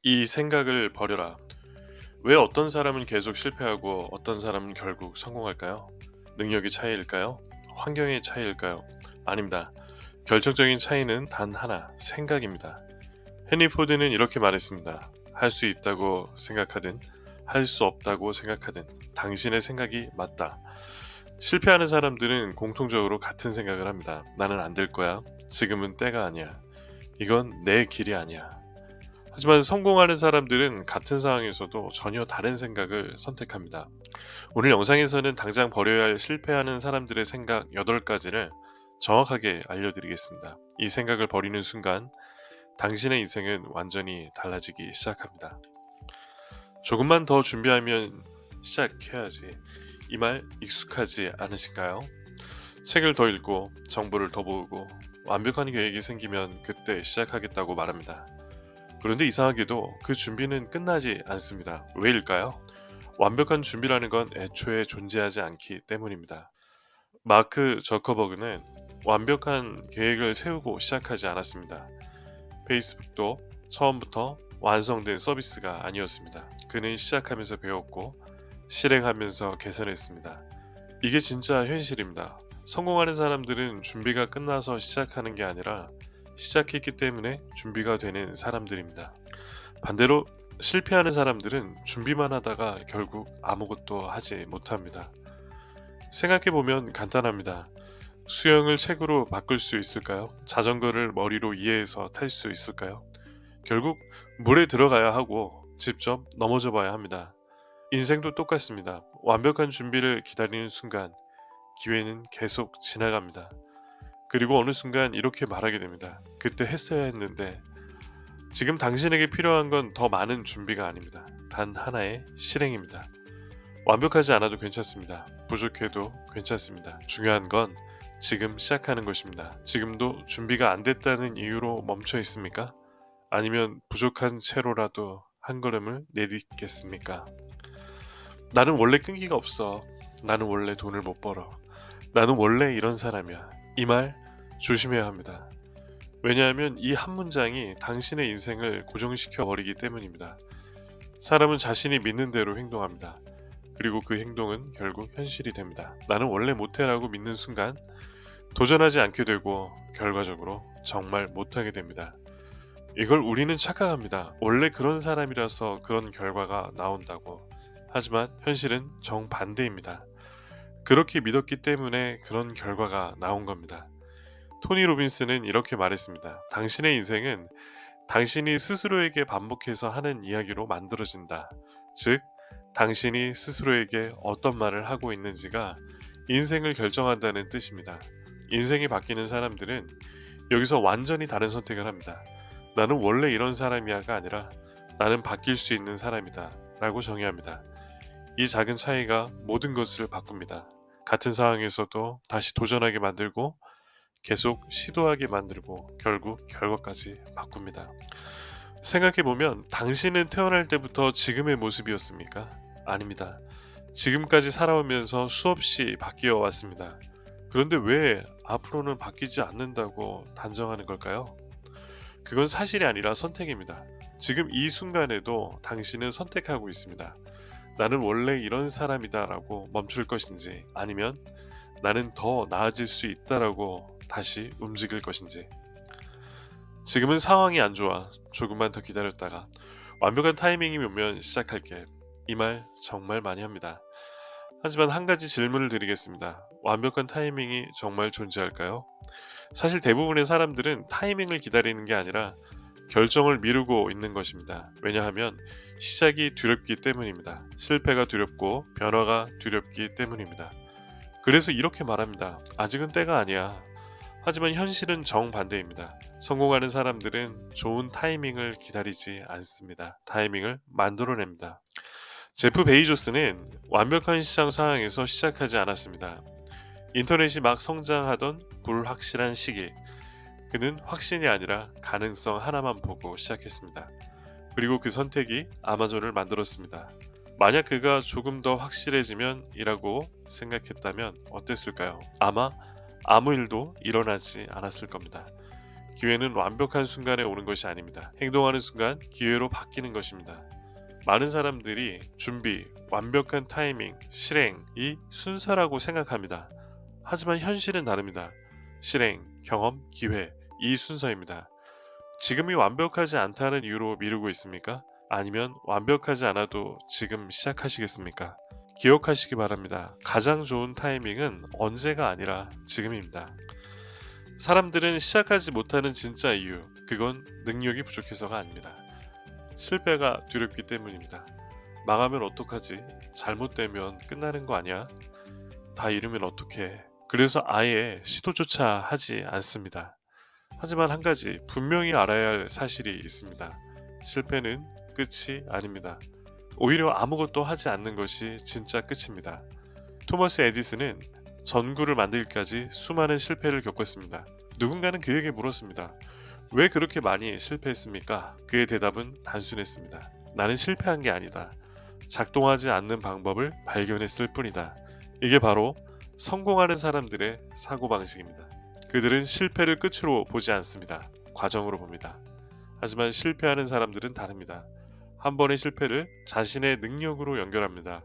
이 생각을 버려라. 왜 어떤 사람은 계속 실패하고 어떤 사람은 결국 성공할까요? 능력의 차이일까요? 환경의 차이일까요? 아닙니다. 결정적인 차이는 단 하나, 생각입니다. 헨리 포드는 이렇게 말했습니다. 할 수 있다고 생각하든 할 수 없다고 생각하든 당신의 생각이 맞다. 실패하는 사람들은 공통적으로 같은 생각을 합니다. 나는 안 될 거야. 지금은 때가 아니야. 이건 내 길이 아니야. 하지만 성공하는 사람들은 같은 상황에서도 전혀 다른 생각을 선택합니다. 오늘 영상에서는 당장 버려야 할 실패하는 사람들의 생각 8가지를 정확하게 알려드리겠습니다. 이 생각을 버리는 순간 당신의 인생은 완전히 달라지기 시작합니다. 조금만 더 준비하면 시작해야지. 이 말 익숙하지 않으신가요? 책을 더 읽고 정보를 더 모으고 완벽한 계획이 생기면 그때 시작하겠다고 말합니다. 그런데 이상하게도 그 준비는 끝나지 않습니다. 왜일까요? 완벽한 준비라는 건 애초에 존재하지 않기 때문입니다. 마크 저커버그는 완벽한 계획을 세우고 시작하지 않았습니다. 페이스북도 처음부터 완성된 서비스가 아니었습니다. 그는 시작하면서 배웠고 실행하면서 개선했습니다. 이게 진짜 현실입니다. 성공하는 사람들은 준비가 끝나서 시작하는 게 아니라 시작했기 때문에 준비가 되는 사람들입니다. 반대로 실패하는 사람들은 준비만 하다가 결국 아무것도 하지 못합니다. 생각해보면 간단합니다. 수영을 책으로 바꿀 수 있을까요? 자전거를 머리로 이해해서 탈 수 있을까요? 결국 물에 들어가야 하고 직접 넘어져 봐야 합니다. 인생도 똑같습니다. 완벽한 준비를 기다리는 순간 기회는 계속 지나갑니다. 그리고 어느 순간 이렇게 말하게 됩니다. 그때 했어야 했는데. 지금 당신에게 필요한 건 더 많은 준비가 아닙니다. 단 하나의 실행입니다. 완벽하지 않아도 괜찮습니다. 부족해도 괜찮습니다. 중요한 건 지금 시작하는 것입니다. 지금도 준비가 안 됐다는 이유로 멈춰 있습니까? 아니면 부족한 채로라도 한 걸음을 내딛겠습니까? 나는 원래 끈기가 없어. 나는 원래 돈을 못 벌어. 나는 원래 이런 사람이야. 이 말 조심해야 합니다. 왜냐하면 이 한 문장이 당신의 인생을 고정시켜 버리기 때문입니다. 사람은 자신이 믿는 대로 행동합니다. 그리고 그 행동은 결국 현실이 됩니다. 나는 원래 못해라고 믿는 순간 도전하지 않게 되고 결과적으로 정말 못하게 됩니다. 이걸 우리는 착각합니다. 원래 그런 사람이라서 그런 결과가 나온다고. 하지만 현실은 정반대입니다. 그렇게 믿었기 때문에 그런 결과가 나온 겁니다. 토니 로빈스는 이렇게 말했습니다. 당신의 인생은 당신이 스스로에게 반복해서 하는 이야기로 만들어진다. 즉, 당신이 스스로에게 어떤 말을 하고 있는지가 인생을 결정한다는 뜻입니다. 인생이 바뀌는 사람들은 여기서 완전히 다른 선택을 합니다. 나는 원래 이런 사람이야가 아니라 나는 바뀔 수 있는 사람이다 라고 정의합니다. 이 작은 차이가 모든 것을 바꿉니다. 같은 상황에서도 다시 도전하게 만들고 계속 시도하게 만들고 결국 결과까지 바꿉니다. 생각해보면 당신은 태어날 때부터 지금의 모습이었습니까? 아닙니다. 지금까지 살아오면서 수없이 바뀌어 왔습니다. 그런데 왜 앞으로는 바뀌지 않는다고 단정하는 걸까요? 그건 사실이 아니라 선택입니다. 지금 이 순간에도 당신은 선택하고 있습니다. 나는 원래 이런 사람이다라고 멈출 것인지 아니면 나는 더 나아질 수 있다라고 다시 움직일 것인지. 지금은 상황이 안 좋아. 조금만 더 기다렸다가 완벽한 타이밍이 오면 시작할게. 이 말 정말 많이 합니다. 하지만 한 가지 질문을 드리겠습니다. 완벽한 타이밍이 정말 존재할까요? 사실 대부분의 사람들은 타이밍을 기다리는 게 아니라 결정을 미루고 있는 것입니다. 왜냐하면 시작이 두렵기 때문입니다. 실패가 두렵고 변화가 두렵기 때문입니다. 그래서 이렇게 말합니다. 아직은 때가 아니야. 하지만 현실은 정반대입니다. 성공하는 사람들은 좋은 타이밍을 기다리지 않습니다. 타이밍을 만들어냅니다. 제프 베이조스는 완벽한 시장 상황에서 시작하지 않았습니다. 인터넷이 막 성장하던 불확실한 시기, 그는 확신이 아니라 가능성 하나만 보고 시작했습니다. 그리고 그 선택이 아마존을 만들었습니다. 만약 그가 조금 더 확실해지면 이라고 생각했다면 어땠을까요? 아마 아무 일도 일어나지 않았을 겁니다. 기회는 완벽한 순간에 오는 것이 아닙니다. 행동하는 순간 기회로 바뀌는 것입니다. 많은 사람들이 준비, 완벽한 타이밍, 실행이 순서라고 생각합니다. 하지만 현실은 다릅니다. 실행, 경험, 기회, 이 순서입니다. 지금이 완벽하지 않다는 이유로 미루고 있습니까? 아니면 완벽하지 않아도 지금 시작하시겠습니까? 기억하시기 바랍니다. 가장 좋은 타이밍은 언제가 아니라 지금입니다. 사람들은 시작하지 못하는 진짜 이유, 그건 능력이 부족해서가 아닙니다. 실패가 두렵기 때문입니다. 망하면 어떡하지? 잘못되면 끝나는 거 아니야? 다 잃으면 어떡해? 그래서 아예 시도조차 하지 않습니다. 하지만 한 가지 분명히 알아야 할 사실이 있습니다. 실패는 끝이 아닙니다. 오히려 아무것도 하지 않는 것이 진짜 끝입니다. 토머스 에디슨은 전구를 만들기까지 수많은 실패를 겪었습니다. 누군가는 그에게 물었습니다. 왜 그렇게 많이 실패했습니까? 그의 대답은 단순했습니다. 나는 실패한 게 아니다. 작동하지 않는 방법을 발견했을 뿐이다. 이게 바로 성공하는 사람들의 사고방식입니다. 그들은 실패를 끝으로 보지 않습니다. 과정으로 봅니다. 하지만 실패하는 사람들은 다릅니다. 한 번의 실패를 자신의 능력으로 연결합니다.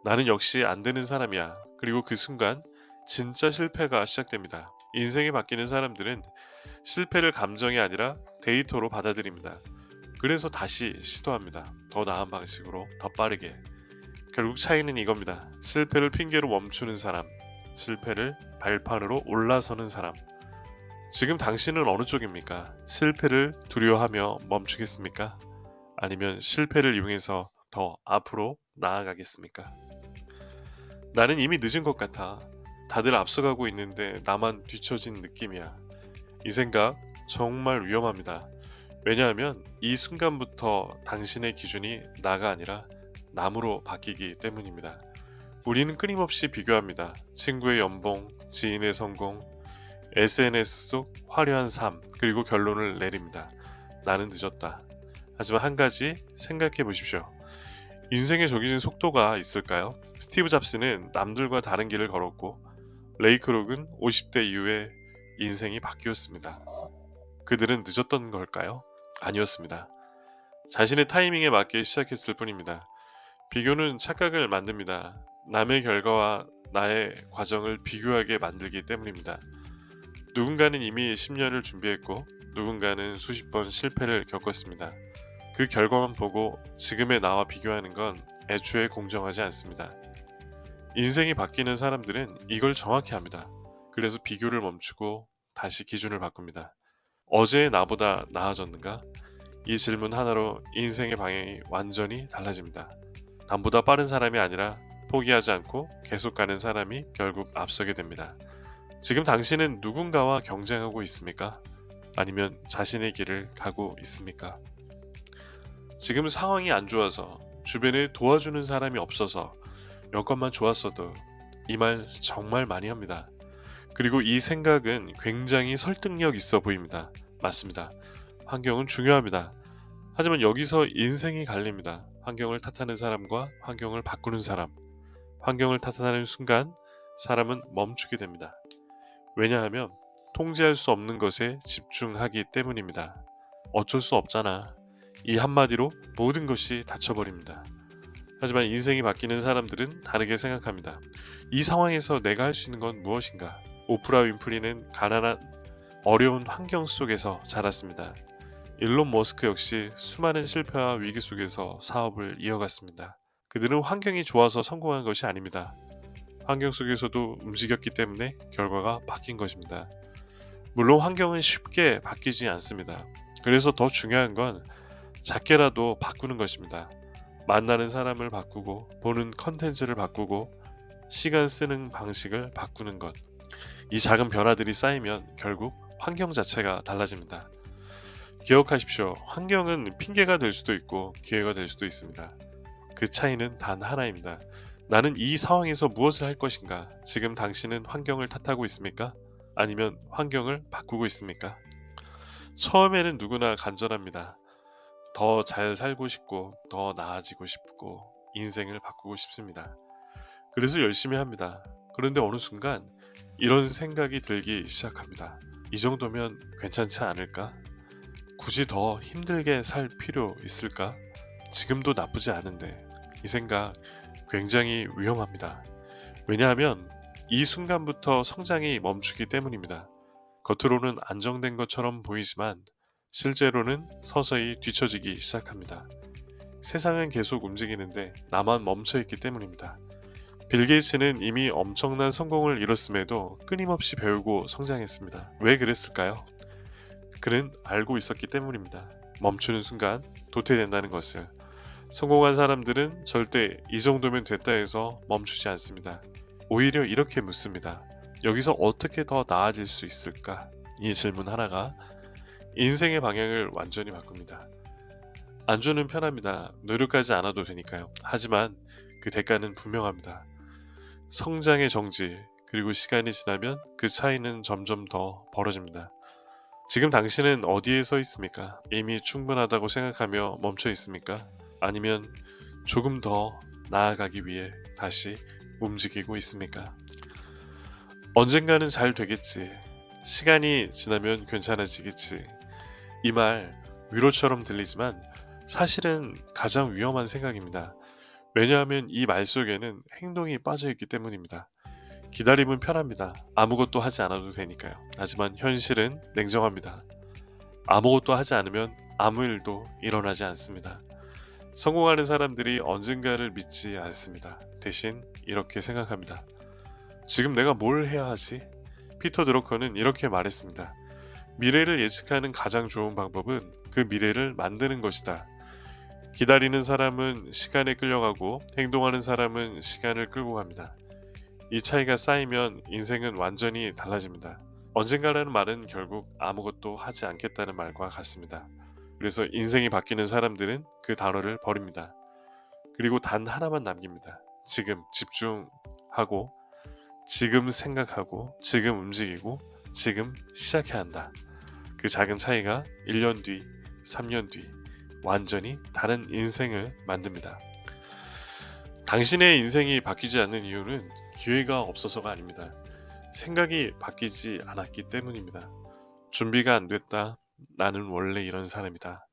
나는 역시 안 되는 사람이야. 그리고 그 순간 진짜 실패가 시작됩니다. 인생이 바뀌는 사람들은 실패를 감정이 아니라 데이터로 받아들입니다. 그래서 다시 시도합니다. 더 나은 방식으로, 더 빠르게. 결국 차이는 이겁니다. 실패를 핑계로 멈추는 사람, 실패를 발판으로 올라서는 사람. 지금 당신은 어느 쪽입니까? 실패를 두려워하며 멈추겠습니까? 아니면 실패를 이용해서 더 앞으로 나아가겠습니까? 나는 이미 늦은 것 같아. 다들 앞서가고 있는데 나만 뒤처진 느낌이야. 이 생각 정말 위험합니다. 왜냐하면 이 순간부터 당신의 기준이 나가 아니라 남으로 바뀌기 때문입니다. 우리는 끊임없이 비교합니다. 친구의 연봉, 지인의 성공, SNS 속 화려한 삶, 그리고 결론을 내립니다. 나는 늦었다. 하지만 한 가지 생각해 보십시오. 인생에 정해진 속도가 있을까요? 스티브 잡스는 남들과 다른 길을 걸었고 레이크록은 50대 이후에 인생이 바뀌었습니다. 그들은 늦었던 걸까요? 아니었습니다. 자신의 타이밍에 맞게 시작했을 뿐입니다. 비교는 착각을 만듭니다. 남의 결과와 나의 과정을 비교하게 만들기 때문입니다. 누군가는 이미 10년을 준비했고 누군가는 수십 번 실패를 겪었습니다. 그 결과만 보고 지금의 나와 비교하는 건 애초에 공정하지 않습니다. 인생이 바뀌는 사람들은 이걸 정확히 합니다. 그래서 비교를 멈추고 다시 기준을 바꿉니다. 어제의 나보다 나아졌는가? 이 질문 하나로 인생의 방향이 완전히 달라집니다. 남보다 빠른 사람이 아니라 포기하지 않고 계속 가는 사람이 결국 앞서게 됩니다. 지금 당신은 누군가와 경쟁하고 있습니까? 아니면 자신의 길을 가고 있습니까? 지금 상황이 안 좋아서 주변에 도와주는 사람이 없어서 여건만 좋았어도 이 말 정말 많이 합니다. 그리고 이 생각은 굉장히 설득력 있어 보입니다. 맞습니다. 환경은 중요합니다. 하지만 여기서 인생이 갈립니다. 환경을 탓하는 사람과 환경을 바꾸는 사람. 환경을 탓하는 순간 사람은 멈추게 됩니다. 왜냐하면 통제할 수 없는 것에 집중하기 때문입니다. 어쩔 수 없잖아. 이 한마디로 모든 것이 닫혀버립니다. 하지만 인생이 바뀌는 사람들은 다르게 생각합니다. 이 상황에서 내가 할 수 있는 건 무엇인가? 오프라 윈프리는 가난한 어려운 환경 속에서 자랐습니다. 일론 머스크 역시 수많은 실패와 위기 속에서 사업을 이어갔습니다. 그들은 환경이 좋아서 성공한 것이 아닙니다. 환경 속에서도 움직였기 때문에 결과가 바뀐 것입니다. 물론 환경은 쉽게 바뀌지 않습니다. 그래서 더 중요한 건 작게라도 바꾸는 것입니다. 만나는 사람을 바꾸고 보는 컨텐츠를 바꾸고 시간 쓰는 방식을 바꾸는 것. 이 작은 변화들이 쌓이면 결국 환경 자체가 달라집니다. 기억하십시오. 환경은 핑계가 될 수도 있고 기회가 될 수도 있습니다. 그 차이는 단 하나입니다. 나는 이 상황에서 무엇을 할 것인가? 지금 당신은 환경을 탓하고 있습니까? 아니면 환경을 바꾸고 있습니까? 처음에는 누구나 간절합니다. 더 잘 살고 싶고 더 나아지고 싶고 인생을 바꾸고 싶습니다. 그래서 열심히 합니다. 그런데 어느 순간 이런 생각이 들기 시작합니다. 이 정도면 괜찮지 않을까? 굳이 더 힘들게 살 필요 있을까? 지금도 나쁘지 않은데. 이 생각 굉장히 위험합니다. 왜냐하면 이 순간부터 성장이 멈추기 때문입니다. 겉으로는 안정된 것처럼 보이지만 실제로는 서서히 뒤처지기 시작합니다. 세상은 계속 움직이는데 나만 멈춰 있기 때문입니다. 빌 게이츠는 이미 엄청난 성공을 이뤘음에도 끊임없이 배우고 성장했습니다. 왜 그랬을까요? 그는 알고 있었기 때문입니다. 멈추는 순간 도태된다는 것을. 성공한 사람들은 절대 이 정도면 됐다 해서 멈추지 않습니다. 오히려 이렇게 묻습니다. 여기서 어떻게 더 나아질 수 있을까? 이 질문 하나가 인생의 방향을 완전히 바꿉니다. 안주는 편합니다. 노력하지 않아도 되니까요. 하지만 그 대가는 분명합니다. 성장의 정지, 그리고 시간이 지나면 그 차이는 점점 더 벌어집니다. 지금 당신은 어디에 서 있습니까? 이미 충분하다고 생각하며 멈춰 있습니까? 아니면 조금 더 나아가기 위해 다시 움직이고 있습니까? 언젠가는 잘 되겠지. 시간이 지나면 괜찮아지겠지. 이 말 위로처럼 들리지만 사실은 가장 위험한 생각입니다. 왜냐하면 이 말 속에는 행동이 빠져있기 때문입니다. 기다림은 편합니다. 아무것도 하지 않아도 되니까요. 하지만 현실은 냉정합니다. 아무것도 하지 않으면 아무 일도 일어나지 않습니다. 성공하는 사람들이 언젠가를 믿지 않습니다. 대신 이렇게 생각합니다. 지금 내가 뭘 해야 하지? 피터 드러커는 이렇게 말했습니다. 미래를 예측하는 가장 좋은 방법은 그 미래를 만드는 것이다. 기다리는 사람은 시간에 끌려가고 행동하는 사람은 시간을 끌고 갑니다. 이 차이가 쌓이면 인생은 완전히 달라집니다. 언젠가라는 말은 결국 아무것도 하지 않겠다는 말과 같습니다. 그래서 인생이 바뀌는 사람들은 그 단어를 버립니다. 그리고 단 하나만 남깁니다. 지금 집중하고, 지금 생각하고, 지금 움직이고, 지금 시작해야 한다. 그 작은 차이가 1년 뒤, 3년 뒤 완전히 다른 인생을 만듭니다. 당신의 인생이 바뀌지 않는 이유는 기회가 없어서가 아닙니다. 생각이 바뀌지 않았기 때문입니다. 준비가 안 됐다. 나는 원래 이런 사람이다.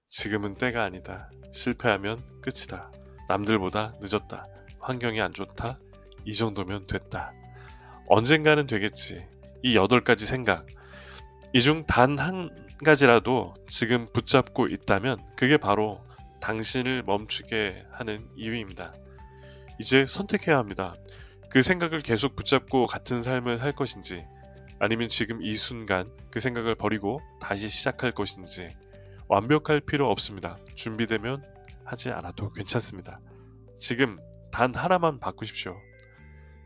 지금은 때가 아니다. 실패하면 끝이다. 남들보다 늦었다. 환경이 안 좋다. 이 정도면 됐다. 언젠가는 되겠지. 이 8가지 생각. 이 중 단 한 가지라도 지금 붙잡고 있다면 그게 바로 당신을 멈추게 하는 이유입니다. 이제 선택해야 합니다. 그 생각을 계속 붙잡고 같은 삶을 살 것인지, 아니면 지금 이 순간 그 생각을 버리고 다시 시작할 것인지. 완벽할 필요 없습니다. 준비되면 하지 않아도 괜찮습니다. 지금 단 하나만 바꾸십시오.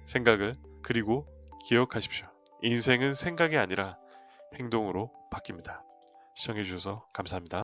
생각을. 그리고 기억하십시오. 인생은 생각이 아니라 행동으로 바뀝니다. 시청해주셔서 감사합니다.